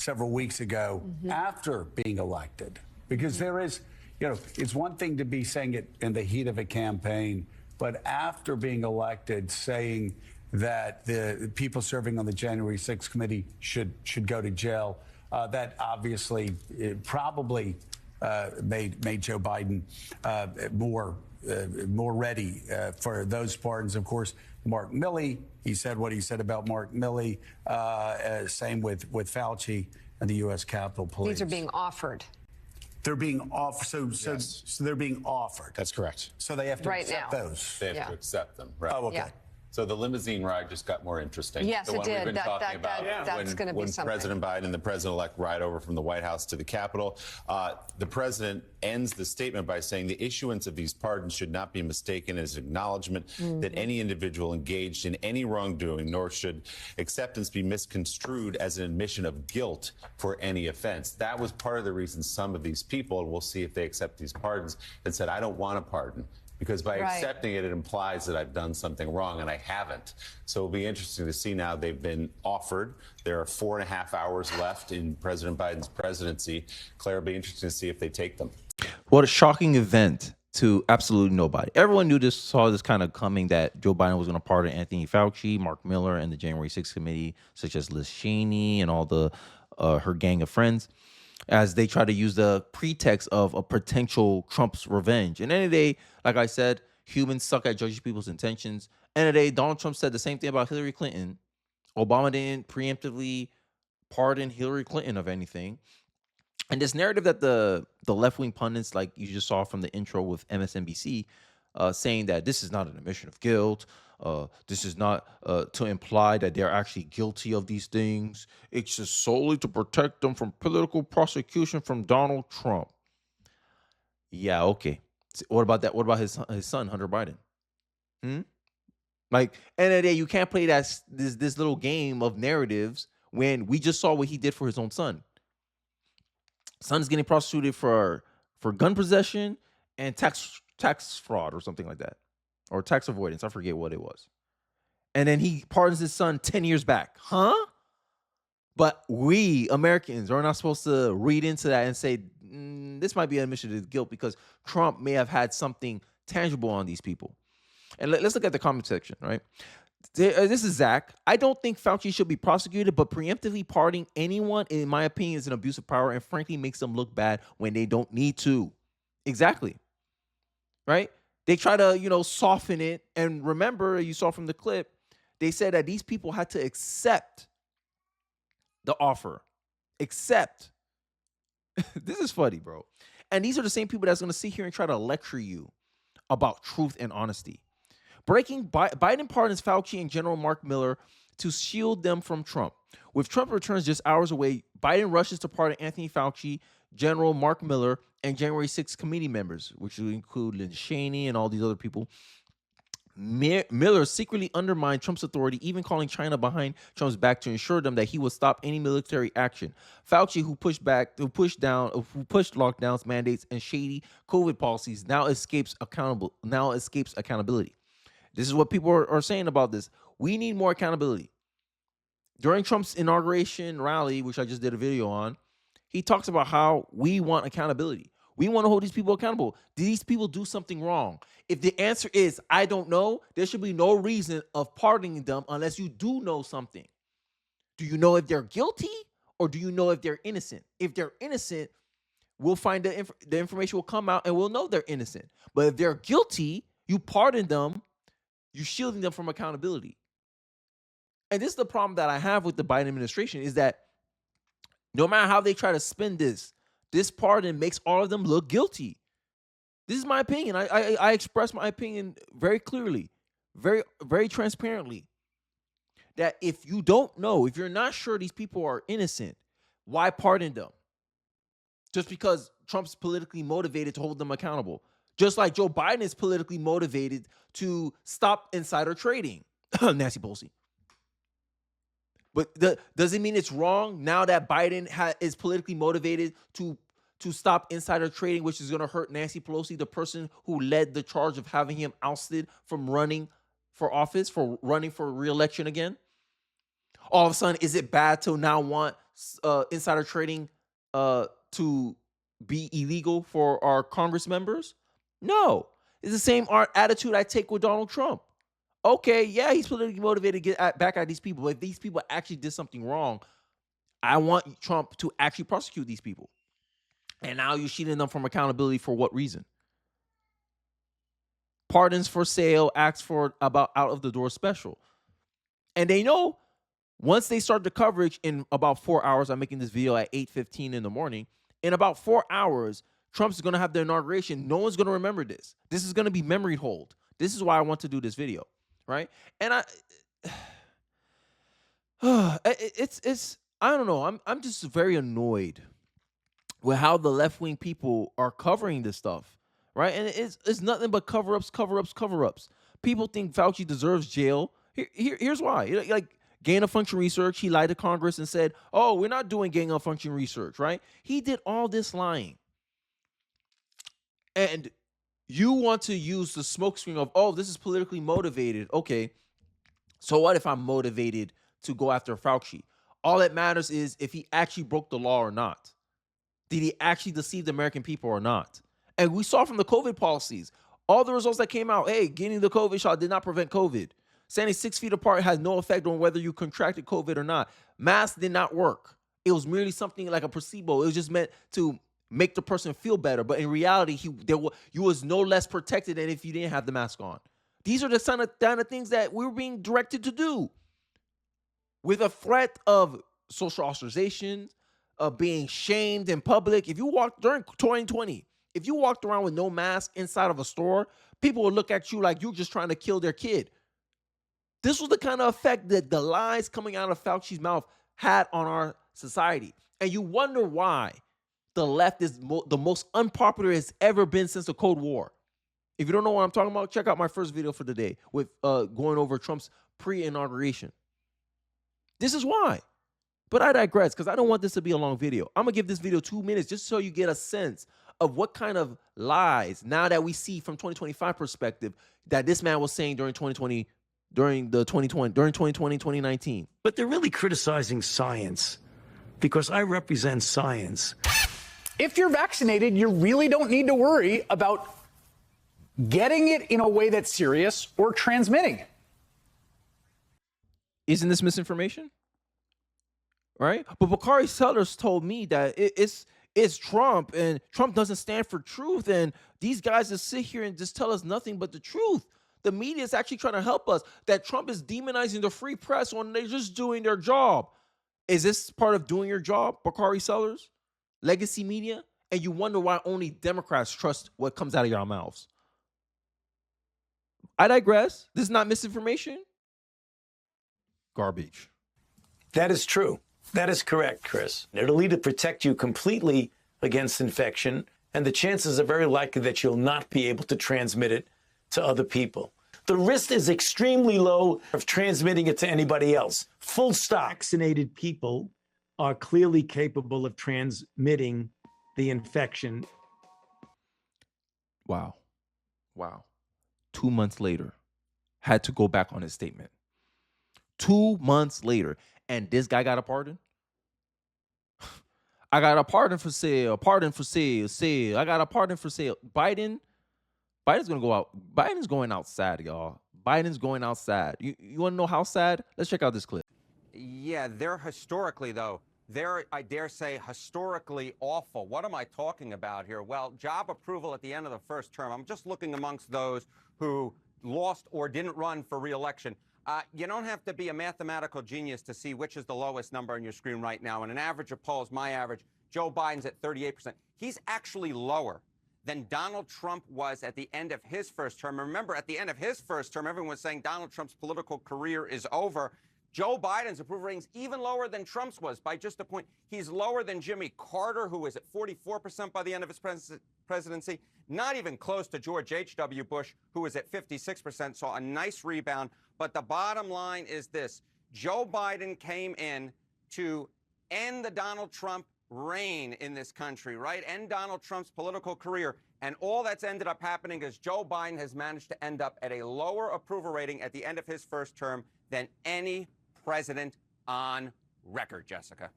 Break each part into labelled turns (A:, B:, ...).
A: several weeks ago after being elected. Because there is, it's one thing to be saying it in the heat of a campaign, but after being elected, saying that the people serving on the January 6th committee should go to jail, that obviously probably made Joe Biden more ready for those pardons. Of course, Mark Milley, he said what he said about Mark Milley. Same with Fauci and the U.S. Capitol Police.
B: These are being offered.
A: They're being offered. So they're being offered.
C: That's correct.
A: So they have to accept those.
D: They have to accept them. Right.
A: Oh, okay.
B: Yeah.
D: So the limousine ride just got more interesting.
B: Yes,
D: the
B: it
D: one
B: did.
D: We've been talking about
B: that's going to be
D: when
B: something.
D: President Biden and the president-elect ride over from the White House to the Capitol. The president ends the statement by saying the issuance of these pardons should not be mistaken as acknowledgement that any individual engaged in any wrongdoing, nor should acceptance be misconstrued as an admission of guilt for any offense. That was part of the reason some of these people, and we'll see if they accept these pardons, had said, I don't want a pardon. Because by accepting it, it implies that I've done something wrong, and I haven't. So it'll be interesting to see now they've been offered. There are 4.5 hours left in President Biden's presidency. Claire, it'll be interesting to see if they take them.
E: What a shocking event to absolutely nobody. Everyone saw this kind of coming, that Joe Biden was going to pardon Anthony Fauci, Mark Miller, and the January 6th committee, such as Liz Cheney and all her gang of friends, as they try to use the pretext of a potential Trump's revenge. And any day, like I said, humans suck at judging people's intentions. And today, Donald Trump said the same thing about Hillary Clinton. Obama didn't preemptively pardon Hillary Clinton of anything. And this narrative that the left-wing pundits, like you just saw from the intro with MSNBC, saying that this is not an admission of guilt, this is not to imply that they're actually guilty of these things. It's just solely to protect them from political prosecution from Donald Trump. Yeah, okay. What about that? What about his son, Hunter Biden? Like, end of the day, you can't play this little game of narratives when we just saw what he did for his own son. Son's getting prosecuted for gun possession and tax fraud or something like that, or tax avoidance. I forget what it was. And then he pardons his son 10 years back. Huh? But we Americans are not supposed to read into that and say, this might be an admission of guilt because Trump may have had something tangible on these people. And let's look at the comment section, right? This is Zach. I don't think Fauci should be prosecuted, but preemptively pardoning anyone, in my opinion, is an abuse of power and frankly makes them look bad when they don't need to. Exactly. Right? They try to, soften it. And remember, you saw from the clip, they said that these people had to accept the offer. Accept. This is funny, bro. And these are the same people that's going to sit here and try to lecture you about truth and honesty. Biden pardons Fauci and General Mark Miller to shield them from Trump. With Trump returns just hours away, Biden rushes to pardon Anthony Fauci, General Mark Miller, and January 6th committee members, which will include Liz Cheney and all these other people. Miller secretly undermined Trump's authority, even calling China behind Trump's back to ensure them that he would stop any military action. Fauci, who pushed lockdowns, mandates, and shady COVID policies, now escapes accountability. This is what people are saying about this. We need more accountability. During Trump's inauguration rally, which I just did a video on, he talks about how we want accountability. We want to hold these people accountable. Did these people do something wrong? If the answer is, I don't know, there should be no reason of pardoning them unless you do know something. Do you know if they're guilty or do you know if they're innocent? If they're innocent, we'll find the information will come out and we'll know they're innocent. But if they're guilty, you pardon them, you're shielding them from accountability. And this is the problem that I have with the Biden administration, is that no matter how they try to spin this pardon makes all of them look guilty. This is my opinion. I express my opinion very clearly, very, very transparently. That if you don't know, if you're not sure these people are innocent, why pardon them? Just because Trump's politically motivated to hold them accountable. Just like Joe Biden is politically motivated to stop insider trading. Nancy Pelosi. But does it mean it's wrong now that Biden is politically motivated to stop insider trading, which is going to hurt Nancy Pelosi, the person who led the charge of having him ousted from running for office, for running for re-election again? All of a sudden, is it bad to now want insider trading to be illegal for our Congress members? No. It's the same attitude I take with Donald Trump. Okay, yeah, he's politically motivated to get back at these people. But if these people actually did something wrong, I want Trump to actually prosecute these people. And now you're shielding them from accountability for what reason? Pardons for sale, acts for about out of the door special. And they know once they start the coverage in about 4 hours, I'm making this video at 8:15 in the morning. In about 4 hours, Trump's going to have the inauguration. No one's going to remember this. This is going to be memory hold. This is why I want to do this video, right? And I don't know. I'm just very annoyed with how the left-wing people are covering this stuff, right? And it's nothing but cover-ups. People think Fauci deserves jail. Here's why. Like gain-of-function research, he lied to Congress and said, oh, we're not doing gain-of-function research, right? He did all this lying. And you want to use the smokescreen of, oh, this is politically motivated. Okay, so what if I'm motivated to go after Fauci? All that matters is if he actually broke the law or not. Did he actually deceive the American people or not? And we saw from the COVID policies, all the results that came out, hey, getting the COVID shot did not prevent COVID. Standing 6 feet apart has no effect on whether you contracted COVID or not. Masks did not work. It was merely something like a placebo. It was just meant to make the person feel better. But in reality, you was no less protected than if you didn't have the mask on. These are the kind of things that we were being directed to do. With a threat of social ostracization, of being shamed in public. If you walked during 2020, if you walked around with no mask inside of a store, people would look at you like you're just trying to kill their kid. This was the kind of effect that the lies coming out of Fauci's mouth had on our society. And you wonder why the left is the most unpopular it's ever been since the Cold War. If you don't know what I'm talking about, check out my first video for the day with going over Trump's pre-inauguration. This is why. But I digress because I don't want this to be a long video. I'm going to give this video 2 minutes just so you get a sense of what kind of lies, now that we see from 2025 perspective, that this man was saying during 2020, 2019.
B: But they're really criticizing science because I represent science.
C: If you're vaccinated, you really don't need to worry about getting it in a way that's serious or transmitting it.
E: Isn't this misinformation? Right? But Bakari Sellers told me that it's Trump, and Trump doesn't stand for truth. And these guys just sit here and just tell us nothing but the truth. The media is actually trying to help us, that Trump is demonizing the free press when they're just doing their job. Is this part of doing your job, Bakari Sellers? Legacy media? And you wonder why only Democrats trust what comes out of your mouths. I digress. This is not misinformation. Garbage.
B: That is true. That is correct, Chris. It'll either protect you completely against infection, and the chances are very likely that you'll not be able to transmit it to other people. The risk is extremely low of transmitting it to anybody else. Full stop. Vaccinated people are clearly capable of transmitting the infection.
E: Wow. 2 months later, had to go back on his statement. 2 months later, and this guy got a pardon? I got a pardon for sale, I got a pardon for sale. Biden's gonna go out. Biden's going out sad, y'all. Biden's going out sad. You wanna know how sad? Let's check out this clip.
F: Yeah, they're historically, though, they're, I dare say, historically awful. What am I talking about here? Well, job approval at the end of the first term. I'm just looking amongst those who lost or didn't run for re-election. You don't have to be a mathematical genius to see which is the lowest number on your screen right now. And an average of polls, my average, Joe Biden's at 38%. He's actually lower than Donald Trump was at the end of his first term. Remember, at the end of his first term, everyone was saying Donald Trump's political career is over. Joe Biden's approval rating's even lower than Trump's was by just a point. He's lower than Jimmy Carter, who was at 44% by the end of his presidency. Not even close to George H.W. Bush, who was at 56%, saw a nice rebound. But the bottom line is this. Joe Biden came in to end the Donald Trump reign in this country, right? End Donald Trump's political career. And all that's ended up happening is Joe Biden has managed to end up at a lower approval rating at the end of his first term than any president on record, Jessica.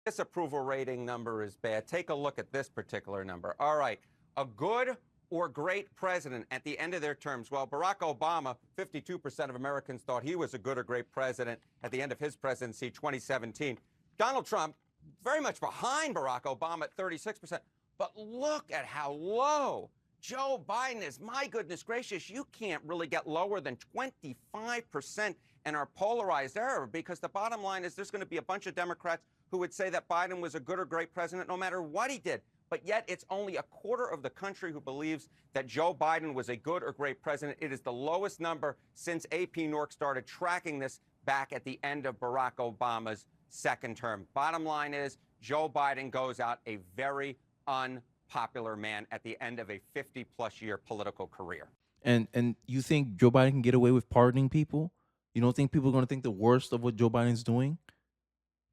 F: Disapproval rating number is bad. Take a look at this particular number. All right, a good or great president at the end of their terms. Well, Barack Obama, 52% of Americans thought he was a good or great president at the end of his presidency, 2017. Donald Trump, very much behind Barack Obama at 36%. But look at how low Joe Biden is. My goodness gracious, you can't really get lower than 25% in our polarized era, because the bottom line is there's going to be a bunch of Democrats who would say that Biden was a good or great president no matter what he did. But yet it's only a quarter of the country who believes that Joe Biden was a good or great president. It is the lowest number since AP Nork started tracking this back at the end of Barack Obama's second term. Bottom line is Joe Biden goes out a very unpopular man at the end of a 50-plus year political career.
E: And you think Joe Biden can get away with pardoning people? You don't think people are going to think the worst of what Joe Biden's doing?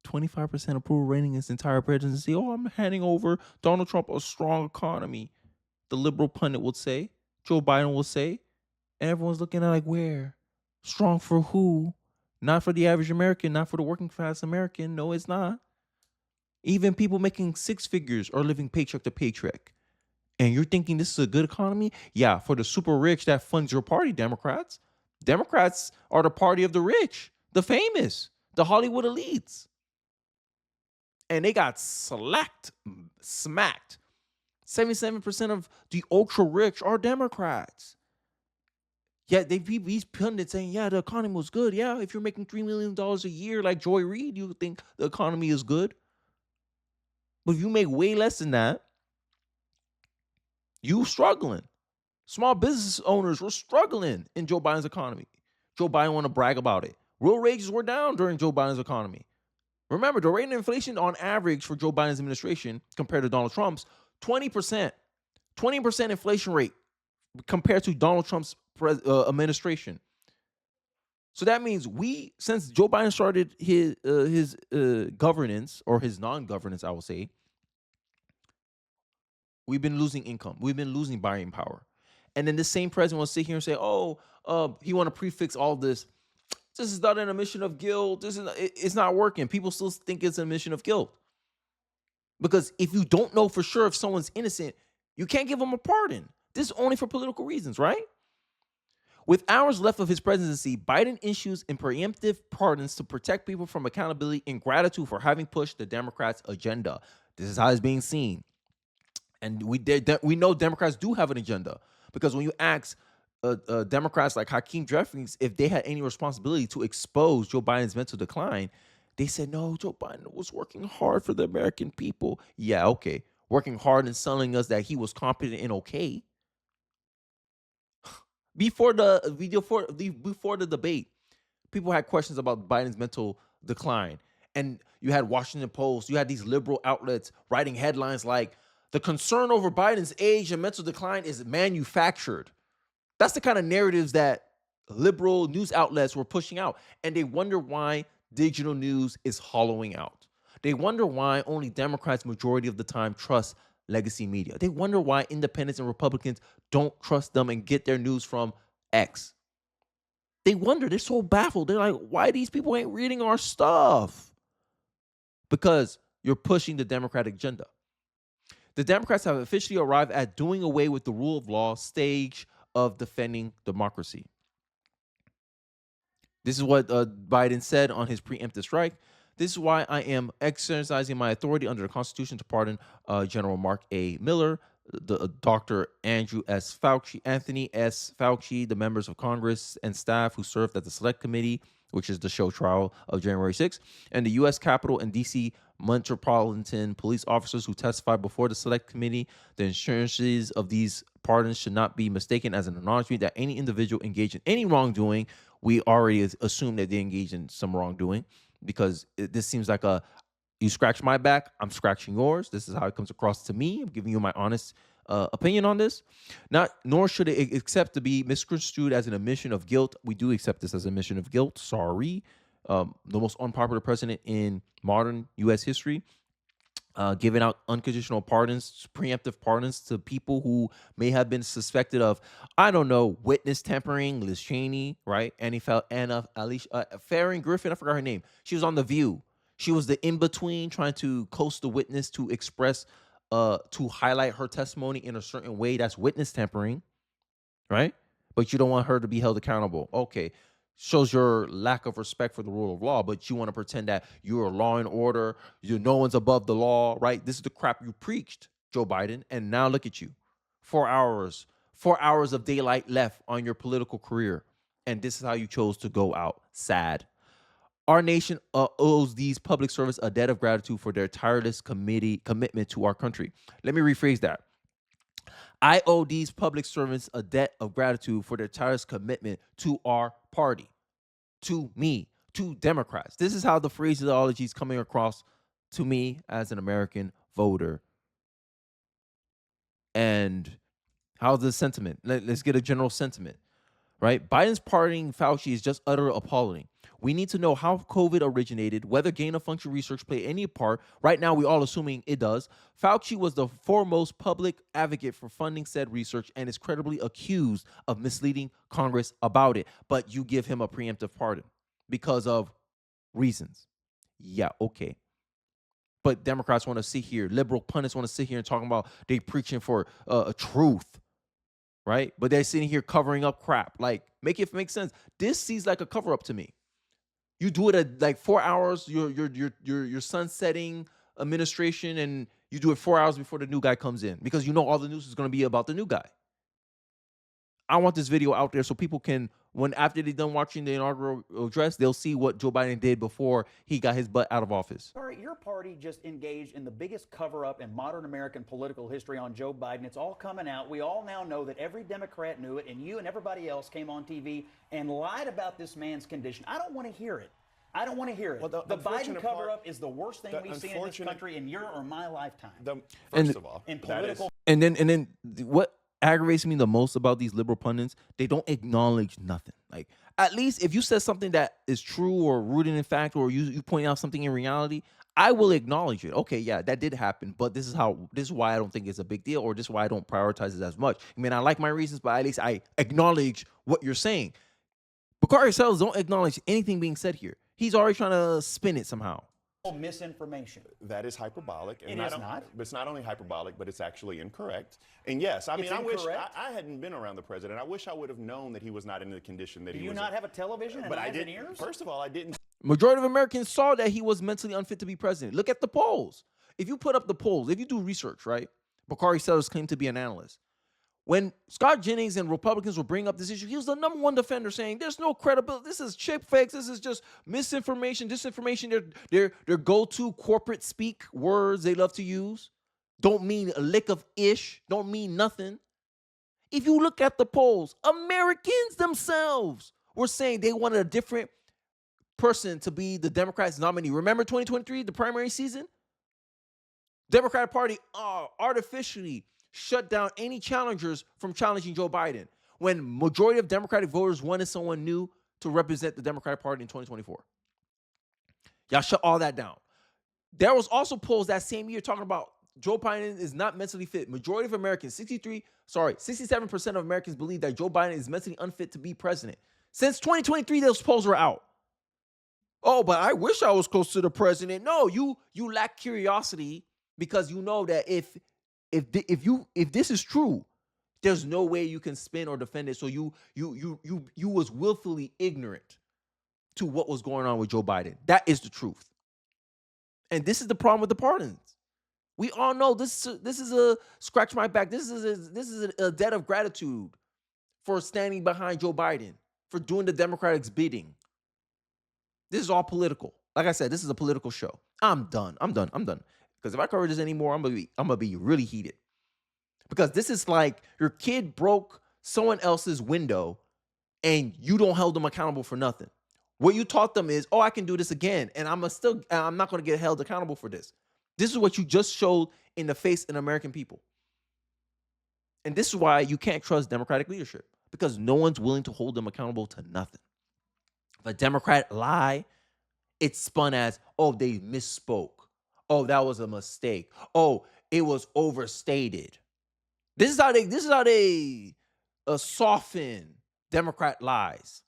E: 25% approval rating his entire presidency. Oh, I'm handing over Donald Trump a strong economy. The liberal pundit will say, Joe Biden will say, and everyone's looking at like, where? Strong for who? Not for the average American, not for the working class American. No, it's not. Even people making six figures are living paycheck to paycheck. And you're thinking this is a good economy? Yeah, for the super rich that funds your party, Democrats. Democrats are the party of the rich, the famous, the Hollywood elites. And they got smacked. 77% of the ultra rich are Democrats. Yet these pundits saying, yeah, the economy was good. Yeah, if you're making $3 million a year like Joy Reid, you think the economy is good. But if you make way less than that, you struggling. Small business owners were struggling in Joe Biden's economy. Joe Biden want to brag about it. Real wages were down during Joe Biden's economy. Remember, the rate of inflation on average for Joe Biden's administration compared to Donald Trump's, 20%. 20% inflation rate compared to Donald Trump's administration. So that means since Joe Biden started his governance, or his non-governance, I will say, we've been losing income. We've been losing buying power. And then the same president will sit here and say, he want to prefix all this. This is not an admission of guilt. It's not working. People still think it's an admission of guilt. Because if you don't know for sure if someone's innocent, you can't give them a pardon. This is only for political reasons, right? With hours left of his presidency, Biden issues preemptive pardons to protect people from accountability in gratitude for having pushed the Democrats' agenda. This is how it's being seen. And we know Democrats do have an agenda, because when you ask Democrats like Hakeem Jeffries if they had any responsibility to expose Joe Biden's mental decline, they said, no, Joe Biden was working hard for the American people. Yeah, okay. Working hard and selling us that he was competent and okay. Before the debate, people had questions about Biden's mental decline. And you had Washington Post, you had these liberal outlets writing headlines like, the concern over Biden's age and mental decline is manufactured. That's the kind of narratives that liberal news outlets were pushing out. And they wonder why digital news is hollowing out. They wonder why only Democrats majority of the time trust legacy media. They wonder why independents and Republicans don't trust them and get their news from X. They wonder, they're so baffled. They're like, why these people ain't reading our stuff? Because you're pushing the Democratic agenda. The Democrats have officially arrived at doing away with the rule of law stage of defending democracy. This is what Biden said on his preemptive strike. This is why I am exercising my authority under the Constitution to pardon General Mark A. Miller, Dr. Anthony S. Fauci, the members of Congress and staff who served at the Select Committee, which is the show trial of January 6th, and the U.S. Capitol and D.C. Metropolitan Police officers who testified before the Select Committee. The assurances of these pardons should not be mistaken as an acknowledgement that any individual engaged in any wrongdoing, we already assume that they engaged in some wrongdoing, because this seems like you scratch my back, I'm scratching yours. This is how it comes across to me. I'm giving you my honest opinion on this. Nor should it accept to be misconstrued as an admission of guilt. We do accept this as an admission of guilt. Sorry. The most unpopular president in modern U.S. history, giving out unconditional pardons, preemptive pardons to people who may have been suspected of, witness tampering. Liz Cheney, right? Anna Alicia Farron Griffin, I forgot her name. She was on The View. She was the in-between trying to coast the witness to express, to highlight her testimony in a certain way. That's witness tampering, right? But you don't want her to be held accountable. Okay. Shows your lack of respect for the rule of law, but you want to pretend that you're law and order, no one's above the law, right? This is the crap you preached, Joe Biden. And now look at you. 4 hours of daylight left on your political career. And this is how you chose to go out. Sad. Our nation owes these public servants a debt of gratitude for their tireless commitment to our country. Let me rephrase that. I owe these public servants a debt of gratitude for their tireless commitment to our party, to me, to Democrats. This is how the phraseology is coming across to me as an American voter. And how's the sentiment? Let's get a general sentiment, right? Biden's pardoning Fauci is just utter appalling. We need to know how COVID originated, whether gain-of-function research played any part. Right now, we're all assuming it does. Fauci was the foremost public advocate for funding said research and is credibly accused of misleading Congress about it. But you give him a preemptive pardon because of reasons. Yeah, okay. But Democrats want to sit here, liberal pundits want to sit here and talking about they preaching for a truth, right? But they're sitting here covering up crap. Like, make it make sense. This seems like a cover-up to me. You do it at like 4 hours, your sunsetting administration, and you do it 4 hours before the new guy comes in because you know all the news is going to be about the new guy. I want this video out there so people can, when after they're done watching the inaugural address, they'll see what Joe Biden did before he got his butt out of office.
C: Sorry, your party just engaged in the biggest cover-up in modern American political history on Joe Biden. It's all coming out. We all now know that every Democrat knew it, and you and everybody else came on TV and lied about this man's condition. I don't want to hear it. I don't want to hear it. Well, the Biden cover-up is the worst thing we've seen in this country in your or my lifetime.
D: First of all,
C: in political.
E: And then what aggravates me the most about these liberal pundits, they don't acknowledge nothing. Like, at least if you said something that is true or rooted in fact, or you point out something in reality, I will acknowledge it. Okay, yeah, that did happen, but this is why I don't think it's a big deal, or this is why I don't prioritize it as much. I mean, I like my reasons, but at least I acknowledge what you're saying. Bakari Sellers don't acknowledge anything being said here. He's already trying to spin it somehow.
G: Misinformation. That is hyperbolic. And it is not. It's not only hyperbolic, but it's actually incorrect. And yes, I mean, I wish I hadn't been around the president. I wish I would have known that he was not in the condition that he was in.
C: Do you not have a television and eyes and ears?
G: First of all, I didn't.
E: Majority of Americans saw that he was mentally unfit to be president. Look at the polls. If you put up the polls, if you do research, right? Bakari Sellers claimed to be an analyst. When Scott Jennings and Republicans were bringing up this issue, he was the #1 defender saying there's no credibility. This is chip fakes. This is just misinformation, disinformation. Their go-to corporate speak words they love to use don't mean a lick of ish, don't mean nothing. If you look at the polls, Americans themselves were saying they wanted a different person to be the Democrats' nominee. Remember 2023, the primary season? Democratic Party artificially shut down any challengers from challenging Joe Biden when majority of Democratic voters wanted someone new to represent the Democratic Party in 2024. Y'all shut all that down. There was also polls that same year talking about Joe Biden is not mentally fit. Majority of Americans, 67% of Americans believe that Joe Biden is mentally unfit to be president. Since 2023, those polls were out. Oh, but I wish I was close to the president. No, you lack curiosity because you know that if this is true, there's no way you can spin or defend it. So you was willfully ignorant to what was going on with Joe Biden. That is the truth. And this is the problem with the pardons. We all know this is a scratch my back. This is a debt of gratitude for standing behind Joe Biden, for doing the Democrats' bidding. This is all political. Like I said, this is a political show. I'm done. Because if I cover this anymore, I'm gonna be really heated. Because this is like your kid broke someone else's window and you don't hold them accountable for nothing. What you taught them is, I can do this again, and I'm not gonna get held accountable for this. This is what you just showed in the face of American people. And this is why you can't trust Democratic leadership, because no one's willing to hold them accountable to nothing. If a Democrat lie, it's spun as, they misspoke. That was a mistake. It was overstated. This is how they soften Democrat lies.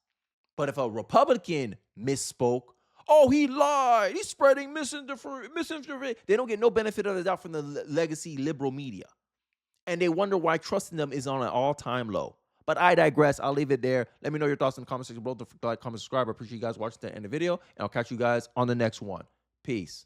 E: But if a Republican misspoke, Oh, he lied. He's spreading misinformation. They don't get no benefit of the doubt from the legacy liberal media. And they wonder why trusting them is on an all-time low. But I digress. I'll leave it there. Let me know your thoughts in the comment section below. Don't forget to like, comment, subscribe. I appreciate you guys watching the end of the video. And I'll catch you guys on the next one. Peace.